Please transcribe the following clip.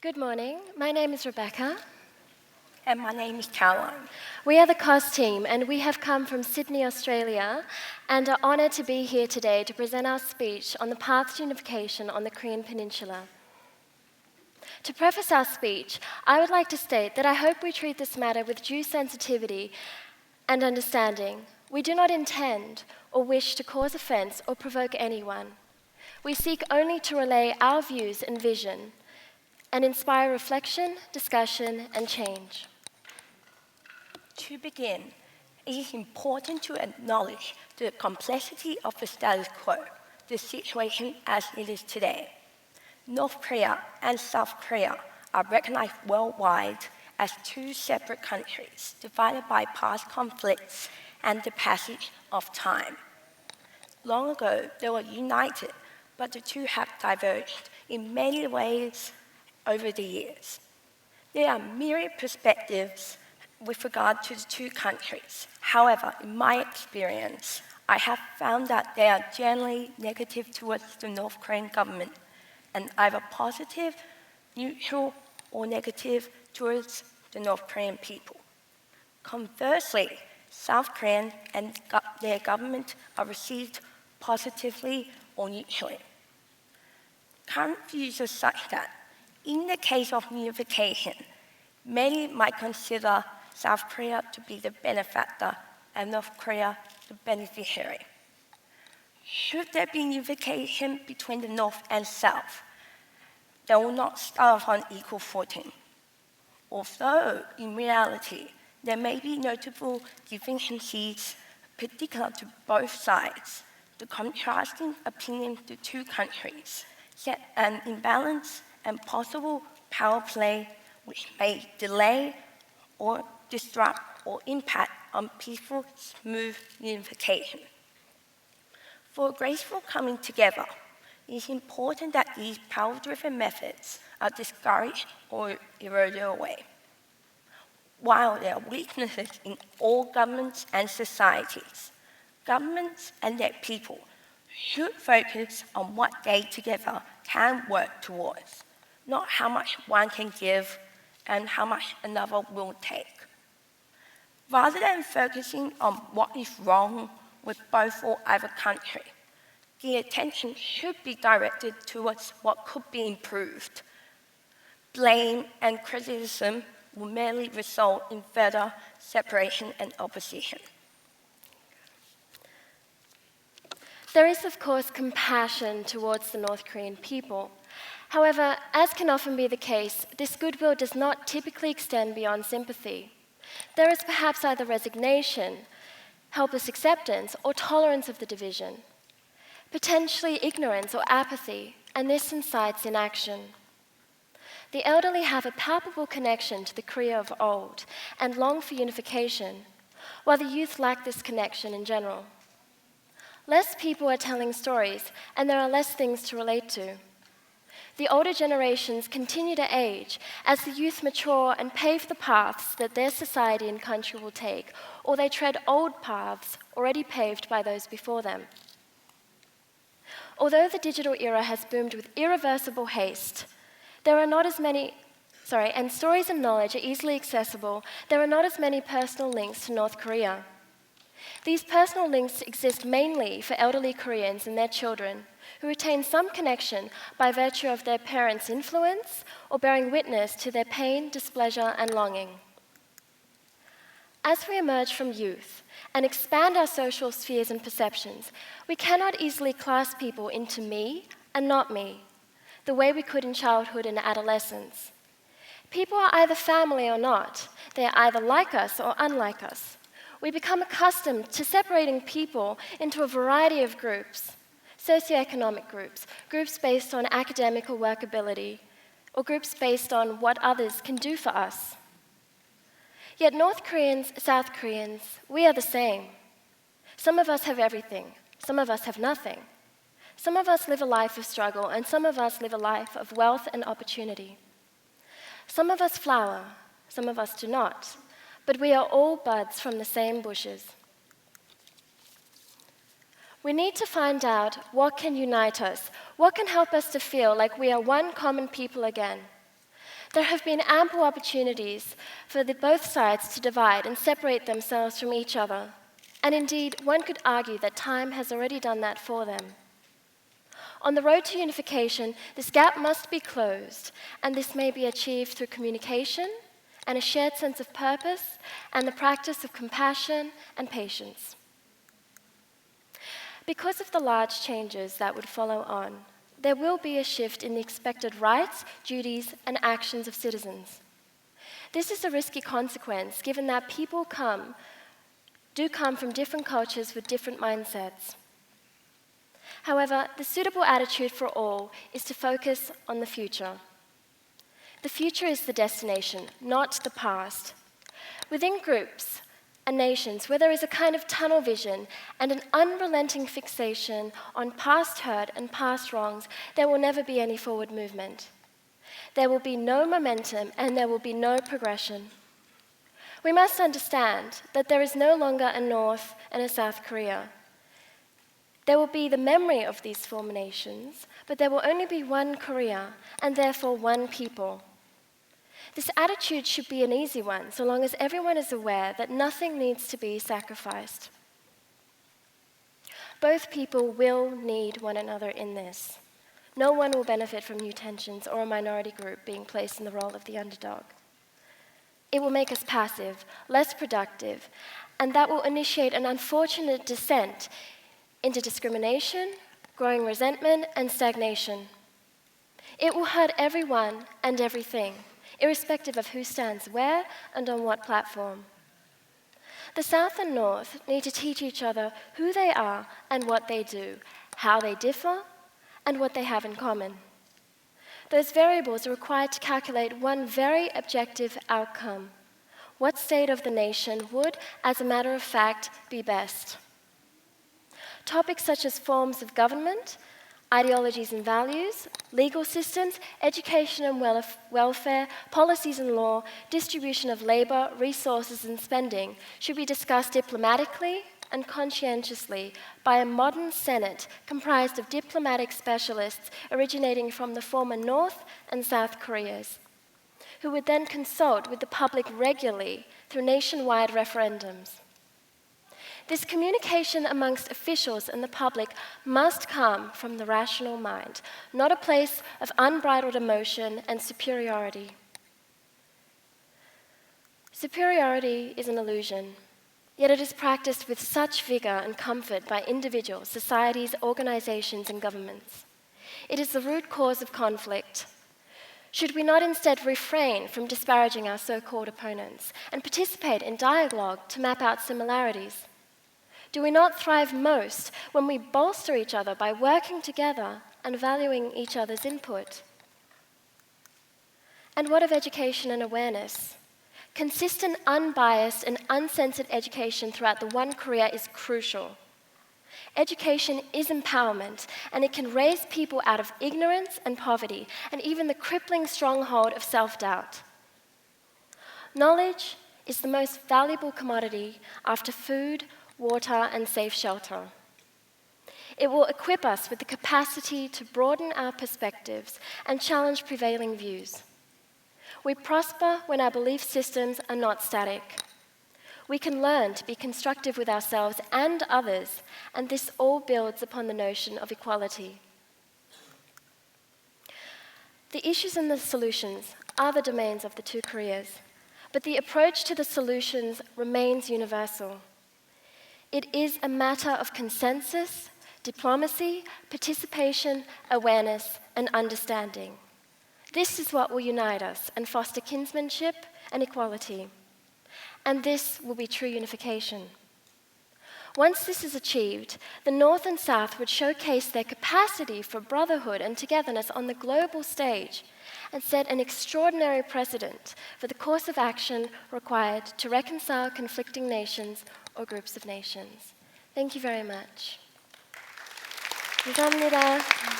Good morning. My name is Rebecca. And my name is Caroline. We are the COS team, and we have come from Sydney, Australia, and are honoured to be here today to present our speech on the path to unification on the Korean Peninsula. To preface our speech, I would like to state that I hope we treat this matter with due sensitivity and understanding. We do not intend or wish to cause offence or provoke anyone. We seek only to relay our views and vision and inspire reflection, discussion, and change. To begin, it is important to acknowledge the complexity of the status quo, the situation as it is today. North Korea and South Korea are recognized worldwide as two separate countries divided by past conflicts and the passage of time. Long ago, they were united, but the two have diverged in many ways over the years. There are myriad perspectives with regard to the two countries. However, in my experience, I have found that they are generally negative towards the North Korean government and either positive, neutral, or negative towards the North Korean people. Conversely, South Korean and their government are received positively or neutrally. Current views are such that, in the case of unification, many might consider South Korea to be the benefactor and North Korea the beneficiary. Should there be unification between the North and South, they will not start off on equal footing. Although, in reality, there may be notable deficiencies particular to both sides, the contrasting opinions of the two countries set an imbalance and possible power play which may delay or disrupt or impact on peaceful, smooth unification. For graceful coming together, it is important that these power-driven methods are discouraged or eroded away. While there are weaknesses in all governments and societies, governments and their people should focus on what they together can work towards, not how much one can give and how much another will take. Rather than focusing on what is wrong with both or either country, the attention should be directed towards what could be improved. Blame and criticism will merely result in further separation and opposition. There is, of course, compassion towards the North Korean people. However, as can often be the case, this goodwill does not typically extend beyond sympathy. There is perhaps either resignation, helpless acceptance, or tolerance of the division, potentially ignorance or apathy, and this incites inaction. The elderly have a palpable connection to the Korea of old and long for unification, while the youth lack this connection in general. Less people are telling stories, and there are less things to relate to. The older generations continue to age as the youth mature and pave the paths that their society and country will take, or they tread old paths already paved by those before them. Although the digital era has boomed with irreversible haste, and stories and knowledge are easily accessible, there are not as many personal links to North Korea. These personal links exist mainly for elderly Koreans and their children, who retain some connection by virtue of their parents' influence or bearing witness to their pain, displeasure, and longing. As we emerge from youth and expand our social spheres and perceptions, we cannot easily class people into me and not me, the way we could in childhood and adolescence. People are either family or not. They are either like us or unlike us. We become accustomed to separating people into a variety of groups, socioeconomic groups, groups based on academic or workability, or groups based on what others can do for us. Yet North Koreans, South Koreans, we are the same. Some of us have everything, some of us have nothing. Some of us live a life of struggle, and some of us live a life of wealth and opportunity. Some of us flower, some of us do not, but we are all buds from the same bushes. We need to find out what can unite us, what can help us to feel like we are one common people again. There have been ample opportunities for both sides to divide and separate themselves from each other. And indeed, one could argue that time has already done that for them. On the road to unification, this gap must be closed, and this may be achieved through communication and a shared sense of purpose and the practice of compassion and patience. Because of the large changes that would follow on, there will be a shift in the expected rights, duties, and actions of citizens. This is a risky consequence, given that people do come from different cultures with different mindsets. However, the suitable attitude for all is to focus on the future. The future is the destination, not the past. Within groups and nations where there is a kind of tunnel vision and an unrelenting fixation on past hurt and past wrongs, there will never be any forward movement. There will be no momentum and there will be no progression. We must understand that there is no longer a North and a South Korea. There will be the memory of these former nations, but there will only be one Korea, and therefore one people. This attitude should be an easy one, so long as everyone is aware that nothing needs to be sacrificed. Both people will need one another in this. No one will benefit from new tensions or a minority group being placed in the role of the underdog. It will make us passive, less productive, and that will initiate an unfortunate descent into discrimination, growing resentment, and stagnation. It will hurt everyone and everything, irrespective of who stands where and on what platform. The South and North need to teach each other who they are and what they do, how they differ, and what they have in common. Those variables are required to calculate one very objective outcome. What state of the nation would, as a matter of fact, be best? Topics such as forms of government, ideologies and values, legal systems, education and welfare, policies and law, distribution of labor, resources and spending should be discussed diplomatically and conscientiously by a modern Senate comprised of diplomatic specialists originating from the former North and South Koreas, who would then consult with the public regularly through nationwide referendums. This communication amongst officials and the public must come from the rational mind, not a place of unbridled emotion and superiority. Superiority is an illusion, yet it is practiced with such vigor and comfort by individuals, societies, organizations, and governments. It is the root cause of conflict. Should we not instead refrain from disparaging our so-called opponents and participate in dialogue to map out similarities? Do we not thrive most when we bolster each other by working together and valuing each other's input? And what of education and awareness? Consistent, unbiased, and uncensored education throughout the One Korea is crucial. Education is empowerment, and it can raise people out of ignorance and poverty, and even the crippling stronghold of self-doubt. Knowledge is the most valuable commodity after food, water, and safe shelter. It will equip us with the capacity to broaden our perspectives and challenge prevailing views. We prosper when our belief systems are not static. We can learn to be constructive with ourselves and others, and this all builds upon the notion of equality. The issues and the solutions are the domains of the two Koreas, but the approach to the solutions remains universal. It is a matter of consensus, diplomacy, participation, awareness, and understanding. This is what will unite us and foster kinsmanship and equality. And this will be true unification. Once this is achieved, the North and South would showcase their capacity for brotherhood and togetherness on the global stage and set an extraordinary precedent for the course of action required to reconcile conflicting nations or groups of nations. Thank you very much. 감사합니다.